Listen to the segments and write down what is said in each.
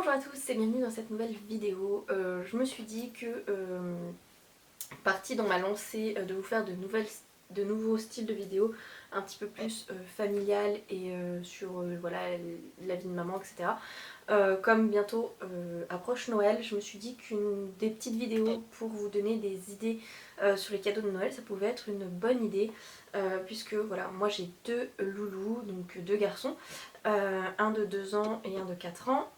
Bonjour à tous et bienvenue dans cette nouvelle vidéo. Je me suis dit que partie dans ma lancée de vous faire de nouveaux styles de vidéos un petit peu plus familiales et sur voilà, la vie de maman, etc. Comme bientôt approche Noël, je me suis dit des petites vidéos pour vous donner des idées sur les cadeaux de Noël, ça pouvait être une bonne idée puisque voilà, moi j'ai deux loulous, donc deux garçons, un de 2 ans et un de 4 ans.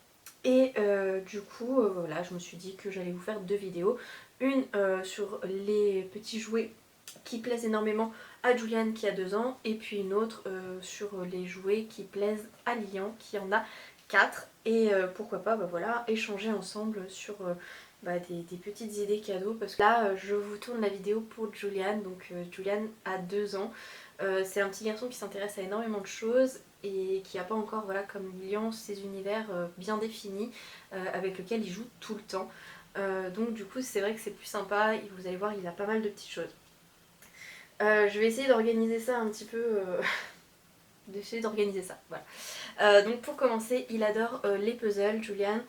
Et du coup, voilà, je me suis dit que j'allais vous faire deux vidéos. Une sur les petits jouets qui plaisent énormément à Julian qui a 2 ans, et puis une autre sur les jouets qui plaisent à Lilian qui en a 4. Et pourquoi pas voilà, échanger ensemble sur des petites idées cadeaux. Parce que là, je vous tourne la vidéo pour Julian. Donc Julian a 2 ans. C'est un petit garçon qui s'intéresse à énormément de choses et qui n'a pas encore, voilà, comme Lilian, ses univers bien définis avec lesquels il joue tout le temps. Donc du coup c'est vrai que c'est plus sympa, et vous allez voir il a pas mal de petites choses. Je vais essayer d'organiser ça un petit peu, d'essayer d'organiser ça, voilà. Donc pour commencer, il adore les puzzles, Julian.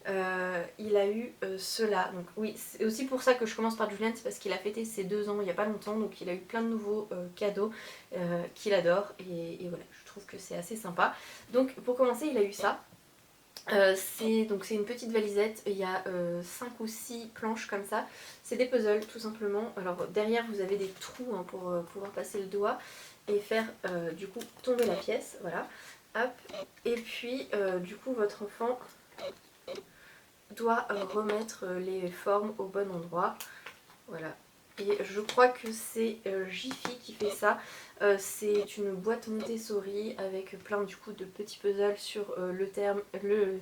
Il a eu cela, donc oui, c'est aussi pour ça que je commence par Julian, c'est parce qu'il a fêté ses 2 ans il n'y a pas longtemps, donc il a eu plein de nouveaux cadeaux qu'il adore, et voilà, je trouve que c'est assez sympa. Donc pour commencer, il a eu ça. C'est une petite valisette, il y a 5 ou 6 planches comme ça, c'est des puzzles tout simplement. Alors derrière vous avez des trous hein, pour pouvoir passer le doigt et faire du coup tomber la pièce, voilà, hop. Et puis du coup votre enfant doit remettre les formes au bon endroit, voilà. Et je crois que c'est Jiffy qui fait ça. C'est une boîte Montessori avec plein du coup de petits puzzles sur le thème de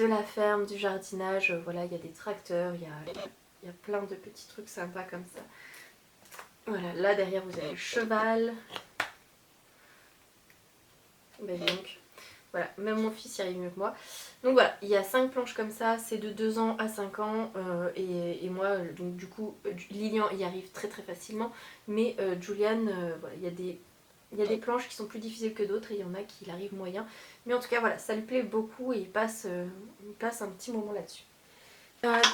la ferme, du jardinage. Voilà, il y a des tracteurs, il y a plein de petits trucs sympas comme ça. Voilà, là derrière vous avez le cheval. Ben donc, voilà, même mon fils y arrive mieux que moi. Donc voilà, il y a 5 planches comme ça, c'est de 2 ans à 5 ans, et moi, donc du coup, Lilian y arrive très très facilement, mais Julian, voilà, il y a des planches qui sont plus difficiles que d'autres, et il y en a qui arrivent moyen. Mais en tout cas, voilà, ça lui plaît beaucoup, et il passe un petit moment là-dessus.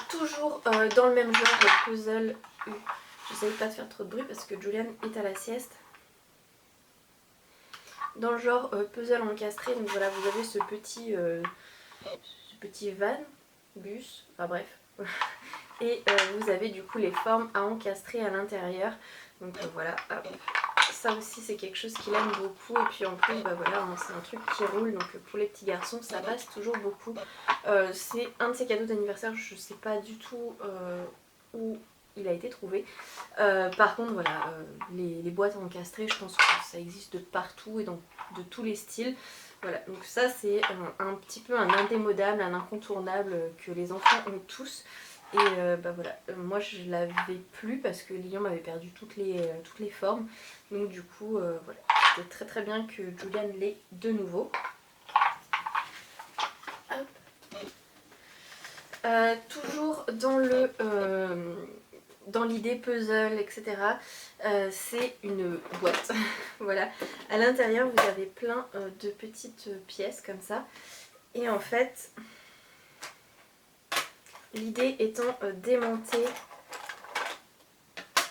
Toujours dans le même genre, le puzzle U. J'essaye pas de faire trop de bruit parce que Julian est à la sieste. Dans le genre puzzle encastré, donc voilà, vous avez ce petit van, bus, enfin bref. Et vous avez du coup les formes à encastrer à l'intérieur. Donc voilà, hop. Ça aussi c'est quelque chose qu'il aime beaucoup, et puis en plus bah voilà, hein, c'est un truc qui roule, donc pour les petits garçons ça passe toujours beaucoup. C'est un de ses cadeaux d'anniversaire, je sais pas du tout où il a été trouvé. Par contre voilà, les boîtes encastrées, je pense que ça existe de partout et de tous les styles. Voilà, donc ça c'est un petit peu un indémodable, un incontournable que les enfants ont tous. Et bah voilà, moi je l'avais plus parce que Lilian m'avait perdu toutes les formes. Donc du coup, voilà, c'était très très bien que Julian l'ait de nouveau. Toujours dans l'idée puzzle, etc. C'est une boîte. Voilà. À l'intérieur, vous avez plein de petites pièces comme ça. Et en fait, l'idée étant démonter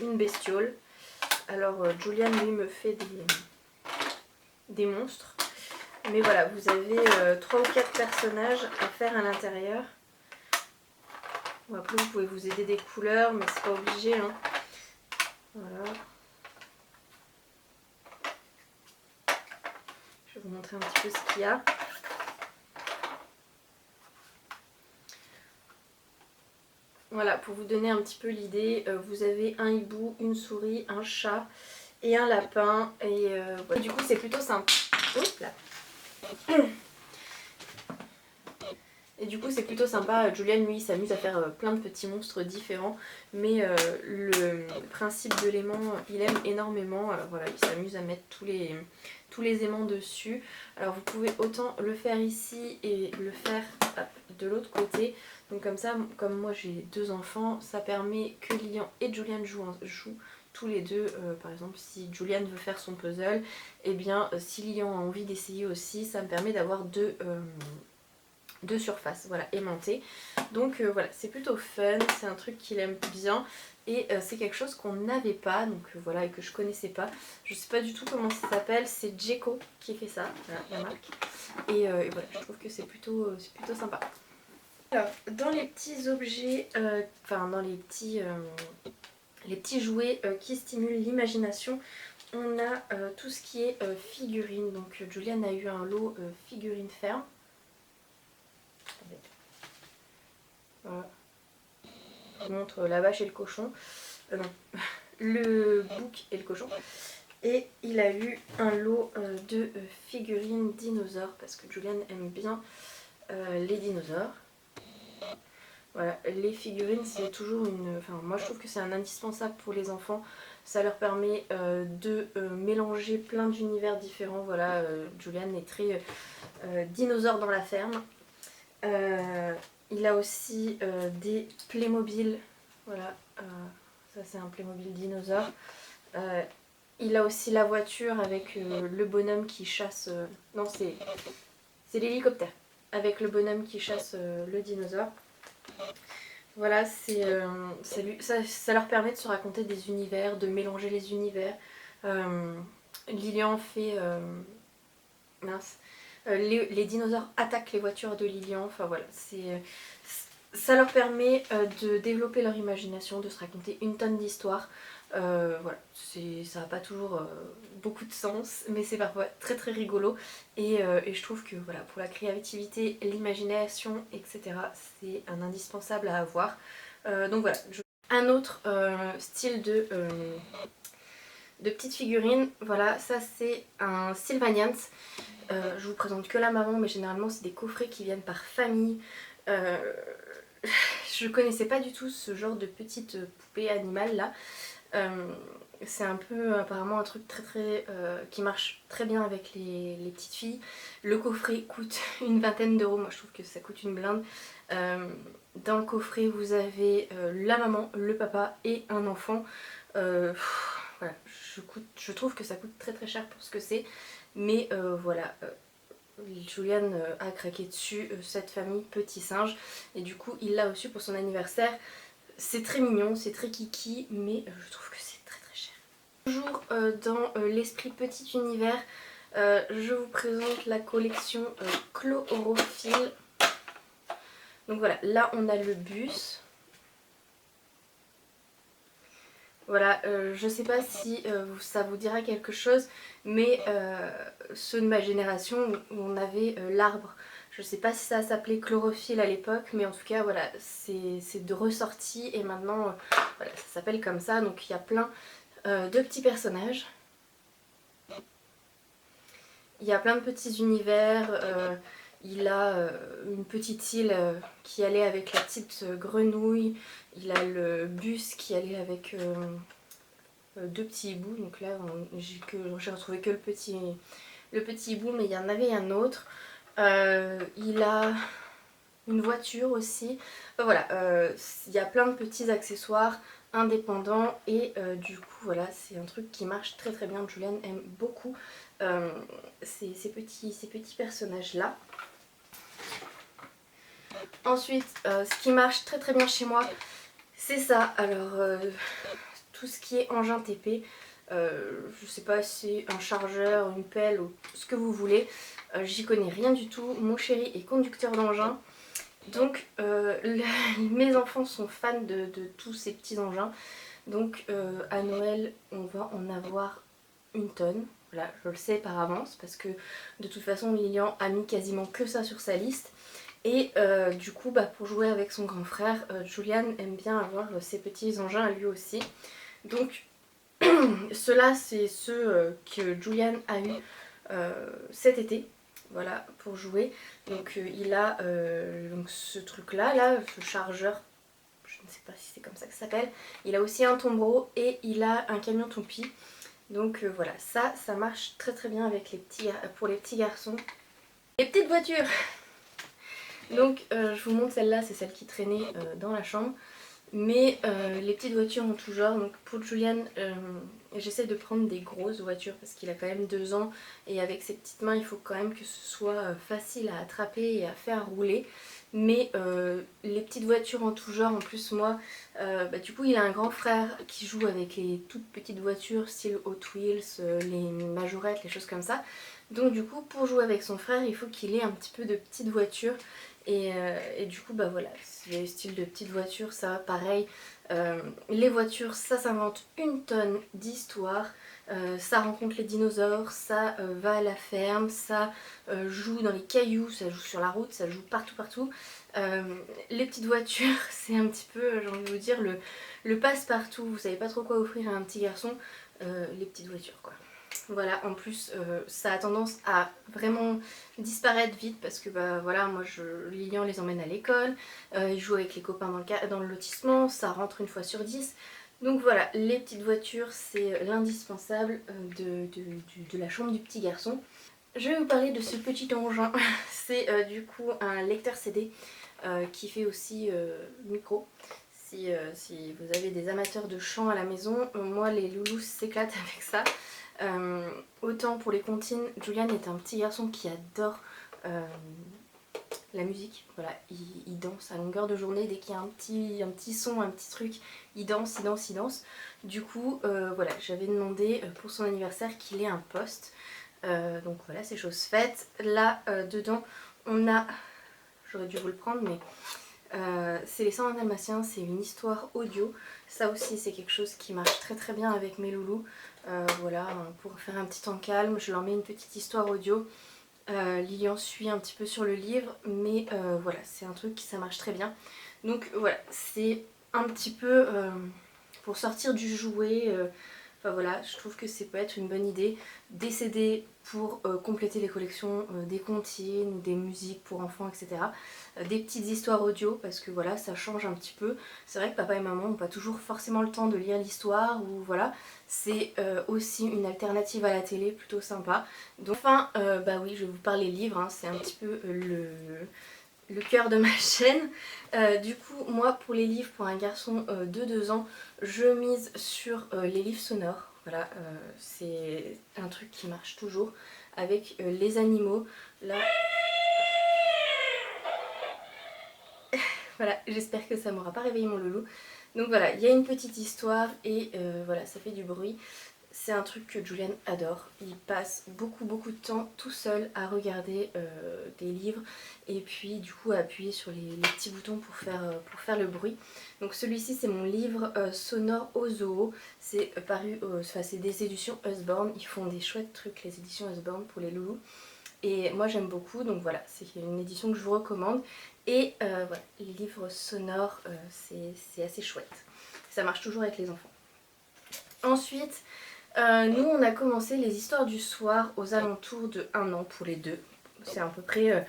une bestiole. Alors Julian lui me fait des monstres. Mais voilà, vous avez 3 ou 4 personnages à faire à l'intérieur. Bon, après vous pouvez vous aider des couleurs, mais c'est pas obligé. Hein. Voilà. Je vais vous montrer un petit peu ce qu'il y a. Voilà, pour vous donner un petit peu l'idée, vous avez un hibou, une souris, un chat et un lapin. Et voilà. Du coup c'est plutôt simple. Oups, là. Et du coup c'est plutôt sympa, Julian lui s'amuse à faire plein de petits monstres différents, mais le principe de l'aimant il aime énormément, alors voilà, il s'amuse à mettre tous les aimants dessus. Alors vous pouvez autant le faire ici et le faire hop, de l'autre côté, donc comme ça, comme moi j'ai 2 enfants, ça permet que Lilian et Julian jouent tous les deux. Par exemple si Julian veut faire son puzzle, et bien si Lilian a envie d'essayer aussi, ça me permet d'avoir de surface, voilà, aimanté. Donc voilà, c'est plutôt fun, c'est un truc qu'il aime bien et c'est quelque chose qu'on n'avait pas, donc voilà, et que je connaissais pas. Je sais pas du tout comment ça s'appelle, c'est Jeko qui fait ça, voilà, la marque. Et voilà, je trouve que c'est plutôt sympa. Alors, dans les petits objets, enfin dans les petits jouets qui stimulent l'imagination, on a tout ce qui est figurines. Donc Julian a eu un lot figurines fermes. Voilà. Je vous montre la vache et le cochon. Non, le bouc et le cochon. Et il a eu un lot de figurines dinosaures parce que Julian aime bien les dinosaures. Voilà, les figurines c'est toujours une... Enfin moi je trouve que c'est un indispensable pour les enfants. Ça leur permet de mélanger plein d'univers différents. Voilà, Julian est très dinosaure dans la ferme. Il a aussi des Playmobil. Voilà, ça c'est un Playmobil dinosaure. Il a aussi la voiture avec le bonhomme qui chasse... non, c'est l'hélicoptère. Avec le bonhomme qui chasse le dinosaure. Voilà, ça leur permet de se raconter des univers, de mélanger les univers. Lilian fait... mince. Les dinosaures attaquent les voitures de Lilian. Enfin voilà, ça leur permet de développer leur imagination, de se raconter une tonne d'histoires. Voilà, ça n'a pas toujours beaucoup de sens, mais c'est parfois très très rigolo. Et je trouve que voilà, pour la créativité, l'imagination, etc., c'est un indispensable à avoir. Donc voilà, un autre style de petites figurines, voilà, ça c'est un Sylvanians. Je vous présente que la maman, mais généralement c'est des coffrets qui viennent par famille. Je connaissais pas du tout ce genre de petite poupée animale là. C'est un peu apparemment un truc très qui marche très bien avec les petites filles. Le coffret coûte une vingtaine d'euros, moi je trouve que ça coûte une blinde. Dans le coffret vous avez la maman, le papa et un enfant. Voilà, je trouve que ça coûte très cher pour ce que c'est. Mais voilà, Julian a craqué dessus, cette famille petit singe. Et du coup il l'a reçu pour son anniversaire. C'est très mignon, c'est très kiki, mais je trouve que c'est très cher. Toujours dans l'esprit petit univers, je vous présente la collection Chlorophylle. Donc voilà, là on a le bus. Voilà, je sais pas si ça vous dira quelque chose, mais ceux de ma génération, on avait l'arbre. Je sais pas si ça s'appelait chlorophylle à l'époque, mais en tout cas voilà, c'est de ressorti et maintenant voilà, ça s'appelle comme ça. Donc il y a plein de petits personnages. Il y a plein de petits univers. Il a une petite île qui allait avec la petite grenouille. Il a le bus qui allait avec deux petits hiboux. Donc là j'ai retrouvé que le petit hibou, mais il y en avait un autre. Il a une voiture aussi. Enfin, voilà, il y a plein de petits accessoires indépendants et du coup voilà, c'est un truc qui marche très bien. Julian aime beaucoup ces petits personnages là. Ensuite, ce qui marche très bien chez moi, c'est ça. Alors tout ce qui est engin TP, je sais pas si c'est un chargeur, une pelle ou ce que vous voulez, j'y connais rien du tout. Mon chéri est conducteur d'engin, donc mes enfants sont fans de tous ces petits engins. Donc à Noël on va en avoir une tonne. Voilà, je le sais par avance parce que de toute façon Lilian a mis quasiment que ça sur sa liste. Et du coup pour jouer avec son grand frère, Julian aime bien avoir ses petits engins à lui aussi. Donc ceux-là c'est ceux que Julian a eu cet été, voilà, pour jouer. Donc il a donc ce truc là, ce chargeur, je ne sais pas si c'est comme ça que ça s'appelle. Il a aussi un tombereau et il a un camion toupie. Donc voilà, ça marche très bien avec pour les petits garçons. Les petites voitures. Donc je vous montre celle-là, c'est celle qui traînait dans la chambre. Mais les petites voitures en tout genre, donc pour Julian, j'essaie de prendre des grosses voitures parce qu'il a quand même 2 ans et avec ses petites mains il faut quand même que ce soit facile à attraper et à faire rouler. Mais les petites voitures en tout genre, en plus moi, du coup il a un grand frère qui joue avec les toutes petites voitures style Hot Wheels, les majorettes, les choses comme ça. Donc du coup pour jouer avec son frère il faut qu'il ait un petit peu de petites voitures. Et du coup bah voilà, c'est le style de petite voiture, ça pareil. Les voitures, ça s'invente une tonne d'histoires. Ça rencontre les dinosaures, ça va à la ferme, ça joue dans les cailloux, ça joue sur la route, ça joue partout partout. Les petites voitures, c'est un petit peu, j'ai envie de vous dire, le passe-partout. Vous savez pas trop quoi offrir à un petit garçon, les petites voitures quoi. Voilà, en plus ça a tendance à vraiment disparaître vite parce que bah voilà, moi Lilian les emmène à l'école, ils jouent avec les copains dans le lotissement, ça rentre une fois sur 10. Donc voilà, les petites voitures c'est l'indispensable de la chambre du petit garçon. Je vais vous parler de ce petit engin, c'est du coup un lecteur CD qui fait aussi micro. Si vous avez des amateurs de chant à la maison, moi les loulous s'éclatent avec ça. Autant pour les comptines, Julian est un petit garçon qui adore la musique. Voilà, il danse à longueur de journée. Dès qu'il y a un petit son, un petit truc, il danse, il danse, il danse. Du coup, voilà, j'avais demandé pour son anniversaire qu'il ait un poste. Donc voilà, c'est chose faite. Là, dedans, on a... J'aurais dû vous le prendre, mais c'est les 101 Dalmatiens, c'est une histoire audio. Ça aussi c'est quelque chose qui marche très très bien avec mes loulous. Voilà, pour faire un petit temps calme, je leur mets une petite histoire audio. Lilian suit un petit peu sur le livre, mais voilà, c'est un truc qui ça marche très bien. Donc voilà, c'est un petit peu pour sortir du jouet. Enfin voilà, je trouve que ça peut être une bonne idée. Des CD pour compléter les collections, des comptines ou des musiques pour enfants, etc. Des petites histoires audio parce que voilà, ça change un petit peu. C'est vrai que papa et maman n'ont pas toujours forcément le temps de lire l'histoire ou voilà. C'est aussi une alternative à la télé plutôt sympa. Donc enfin, bah oui, je vais vous parler livres, hein, c'est un petit peu le cœur de ma chaîne. Du coup, moi pour les livres pour un garçon de 2 ans, je mise sur les livres sonores. Voilà, c'est un truc qui marche toujours avec les animaux. Là, voilà, j'espère que ça m'aura pas réveillé mon loulou. Donc voilà, il y a une petite histoire et voilà, ça fait du bruit. C'est un truc que Julian adore. Il passe beaucoup beaucoup de temps tout seul à regarder des livres et puis du coup à appuyer sur les petits boutons pour faire le bruit. Donc celui-ci c'est mon livre sonore au zoo. C'est paru, enfin c'est des éditions Usborne. Ils font des chouettes trucs les éditions Usborne pour les loulous. Et moi j'aime beaucoup, donc voilà, c'est une édition que je vous recommande. Et voilà, les livres sonores, c'est assez chouette. Ça marche toujours avec les enfants. Ensuite, nous on a commencé les histoires du soir aux alentours de 1 an pour les deux. C'est à peu près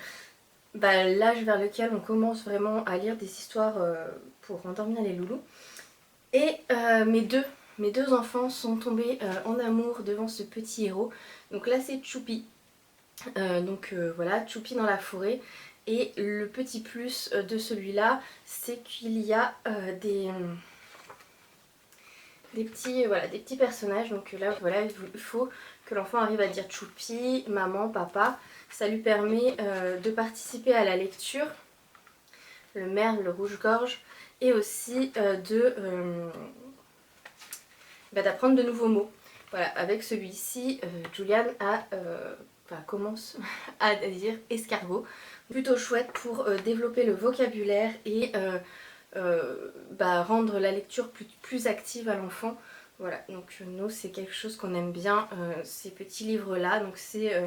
l'âge vers lequel on commence vraiment à lire des histoires pour endormir les loulous. Et mes deux enfants sont tombés en amour devant ce petit héros. Donc là c'est Choupi. Voilà, Choupi dans la forêt. Et le petit plus de celui-là, c'est qu'il y a des petits personnages. Donc là, voilà, il faut que l'enfant arrive à dire Choupi, maman, papa. Ça lui permet de participer à la lecture, le merle, le rouge-gorge, et aussi d'apprendre de nouveaux mots. Voilà, avec celui-ci, Julian commence à dire escargot. Plutôt chouette pour développer le vocabulaire et rendre la lecture plus active à l'enfant. Voilà, donc nous c'est quelque chose qu'on aime bien, ces petits livres là. Donc c'est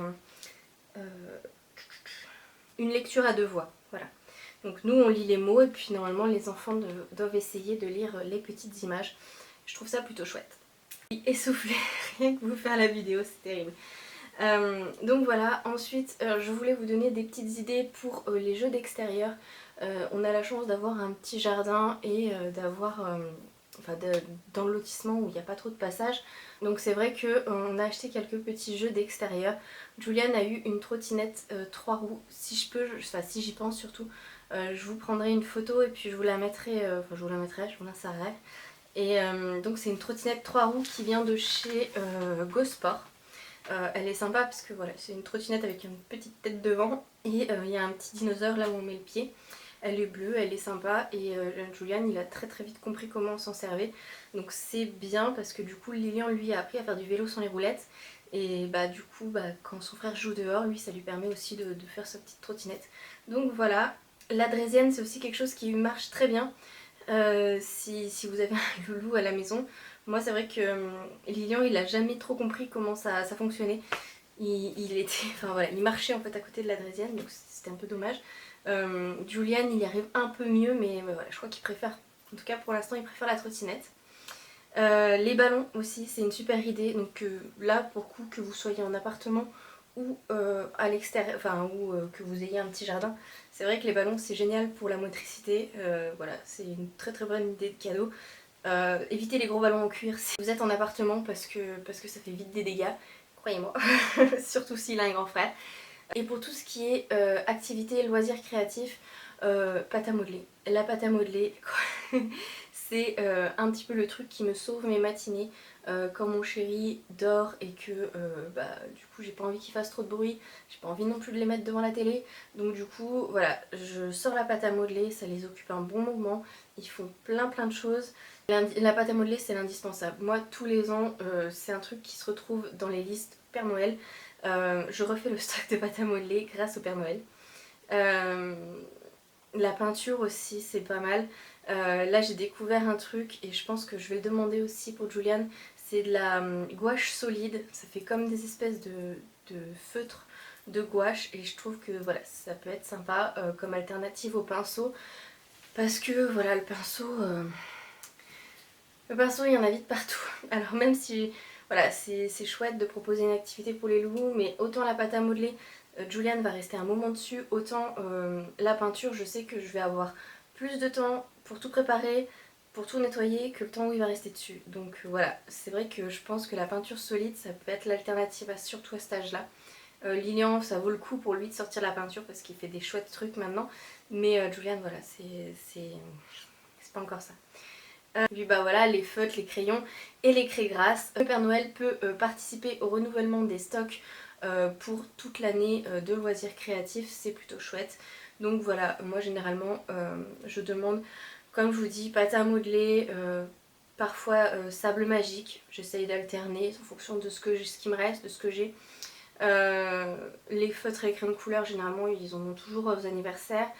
une lecture à 2 voix. Voilà. Donc nous on lit les mots et puis normalement les enfants doivent essayer de lire les petites images. Je trouve ça plutôt chouette. Essoufflée, rien que vous faire la vidéo, c'est terrible. Donc voilà, ensuite je voulais vous donner des petites idées pour les jeux d'extérieur. On a la chance d'avoir un petit jardin et d'avoir dans le lotissement où il n'y a pas trop de passage. Donc c'est vrai qu'on a acheté quelques petits jeux d'extérieur. Julian a eu une trottinette 3 roues, si je peux, si j'y pense surtout, Je vous prendrai une photo et puis je vous la mettrai, je vous l'insérerai. Et donc c'est une trottinette 3 roues qui vient de chez Go Sport. Elle est sympa parce que voilà, c'est une trottinette avec une petite tête devant et il y a un petit dinosaure là où on met le pied. Elle est bleue, elle est sympa et Julian il a très vite compris comment s'en servir. Donc c'est bien parce que du coup Lilian lui a appris à faire du vélo sans les roulettes. Et bah du coup quand son frère joue dehors, lui ça lui permet aussi de faire sa petite trottinette. Donc voilà, la draisienne c'est aussi quelque chose qui marche très bien. Si vous avez un loulou à la maison. Moi c'est vrai que Lilian il a jamais trop compris comment ça fonctionnait. Il était, enfin voilà, il marchait en fait à côté de la draisienne donc c'était un peu dommage. Julian il y arrive un peu mieux mais voilà, je crois qu'il préfère, en tout cas pour l'instant il préfère la trottinette. Les ballons aussi c'est une super idée, donc là pour coup que vous soyez en appartement ou à l'extérieur, enfin ou que vous ayez un petit jardin, c'est vrai que les ballons c'est génial pour la motricité, voilà c'est une très bonne idée de cadeau. Évitez les gros ballons en cuir si vous êtes en appartement parce que ça fait vite des dégâts, croyez-moi, surtout s'il a un grand frère. Et pour tout ce qui est activité, loisirs créatifs, pâte à modeler. La pâte à modeler, c'est un petit peu le truc qui me sauve mes matinées. Quand mon chéri dort et que du coup j'ai pas envie qu'il fasse trop de bruit, j'ai pas envie non plus de les mettre devant la télé, donc du coup voilà, je sors la pâte à modeler, ça les occupe un bon moment, ils font plein de choses. La pâte à modeler c'est l'indispensable, moi tous les ans c'est un truc qui se retrouve dans les listes Père Noël. Je refais le stock de pâte à modeler grâce au Père Noël. La peinture aussi c'est pas mal. Là j'ai découvert un truc et je pense que je vais le demander aussi pour Julian. C'est de la gouache solide, ça fait comme des espèces de feutres de gouache et je trouve que voilà ça peut être sympa comme alternative au pinceau. Parce que voilà le pinceau il y en a vite partout. Alors même si voilà c'est chouette de proposer une activité pour les loups, mais autant la pâte à modeler, Julian va rester un moment dessus, autant la peinture je sais que je vais avoir plus de temps pour tout préparer, pour tout nettoyer que le temps où il va rester dessus. Donc voilà, c'est vrai que je pense que la peinture solide ça peut être l'alternative surtout à cet âge là. Lilian ça vaut le coup pour lui de sortir la peinture parce qu'il fait des chouettes trucs maintenant, mais Julian voilà c'est pas encore ça. Puis bah voilà, les feutres, les crayons et les craies grasses. Le Père Noël peut participer au renouvellement des stocks pour toute l'année de loisirs créatifs, c'est plutôt chouette. Donc voilà, moi généralement je demande, comme je vous dis, pâte à modeler, parfois sable magique, j'essaye d'alterner en fonction de ce qui me reste, de ce que j'ai. Les feutres et les crayons de couleur généralement ils en ont toujours aux anniversaires.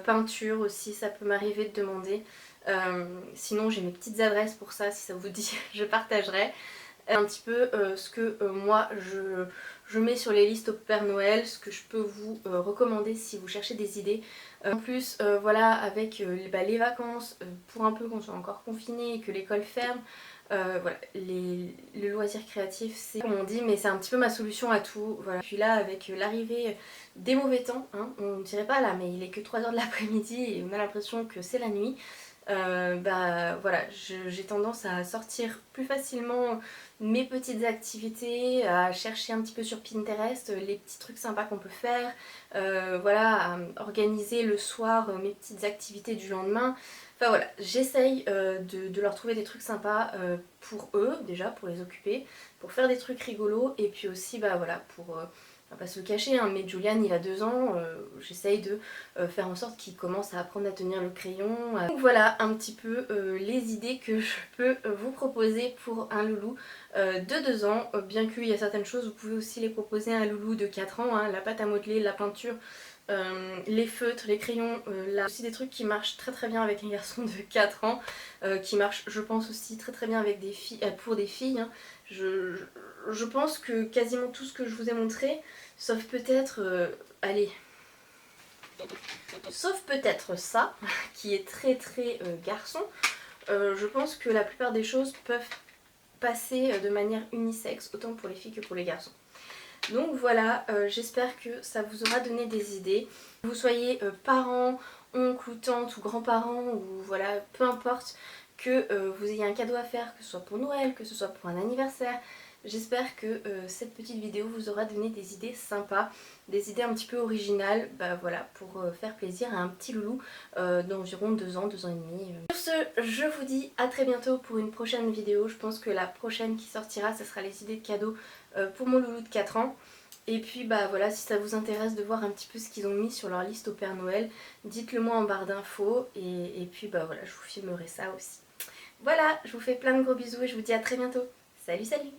Peinture aussi ça peut m'arriver de demander. Sinon j'ai mes petites adresses pour ça, si ça vous dit je partagerai un petit peu ce que moi je mets sur les listes au Père Noël, ce que je peux vous recommander si vous cherchez des idées. En plus voilà avec les vacances, pour un peu qu'on soit encore confiné et que l'école ferme, voilà, le loisir créatif c'est comme on dit, mais c'est un petit peu ma solution à tout. Voilà. Puis là avec l'arrivée des mauvais temps, hein, on ne dirait pas là mais il est que 3h de l'après-midi et on a l'impression que c'est la nuit. Bah voilà, j'ai tendance à sortir plus facilement mes petites activités, à chercher un petit peu sur Pinterest les petits trucs sympas qu'on peut faire, voilà, à organiser le soir mes petites activités du lendemain. Enfin voilà, j'essaye de leur trouver des trucs sympas pour eux, déjà pour les occuper, pour faire des trucs rigolos et puis aussi bah voilà pour on va pas se le cacher, hein, mais Julian il a 2 ans, j'essaye de faire en sorte qu'il commence à apprendre à tenir le crayon. Donc voilà un petit peu les idées que je peux vous proposer pour un loulou de 2 ans, bien qu'il y a certaines choses, vous pouvez aussi les proposer à un loulou de 4 ans, hein, la pâte à modeler, la peinture, les feutres, les crayons, là aussi des trucs qui marchent très bien avec un garçon de 4 ans, qui marchent je pense aussi très bien avec des filles, pour des filles, hein. Je pense que quasiment tout ce que je vous ai montré, sauf peut-être, allez, sauf peut-être ça, qui est très garçon, je pense que la plupart des choses peuvent passer de manière unisexe, autant pour les filles que pour les garçons. Donc voilà, j'espère que ça vous aura donné des idées. Que vous soyez parents, oncles ou tantes ou grands-parents ou voilà, peu importe, que vous ayez un cadeau à faire, que ce soit pour Noël, que ce soit pour un anniversaire, J'espère que cette petite vidéo vous aura donné des idées sympas, des idées un petit peu originales, bah voilà, pour faire plaisir à un petit loulou d'environ 2 ans, 2 ans et demi. Sur ce, je vous dis à très bientôt pour une prochaine vidéo. Je pense que la prochaine qui sortira, ce sera les idées de cadeaux pour mon loulou de 4 ans. Et puis bah voilà, si ça vous intéresse de voir un petit peu ce qu'ils ont mis sur leur liste au Père Noël, dites-le moi en barre d'infos et puis bah voilà, je vous filmerai ça aussi. Voilà, je vous fais plein de gros bisous et je vous dis à très bientôt. Salut salut!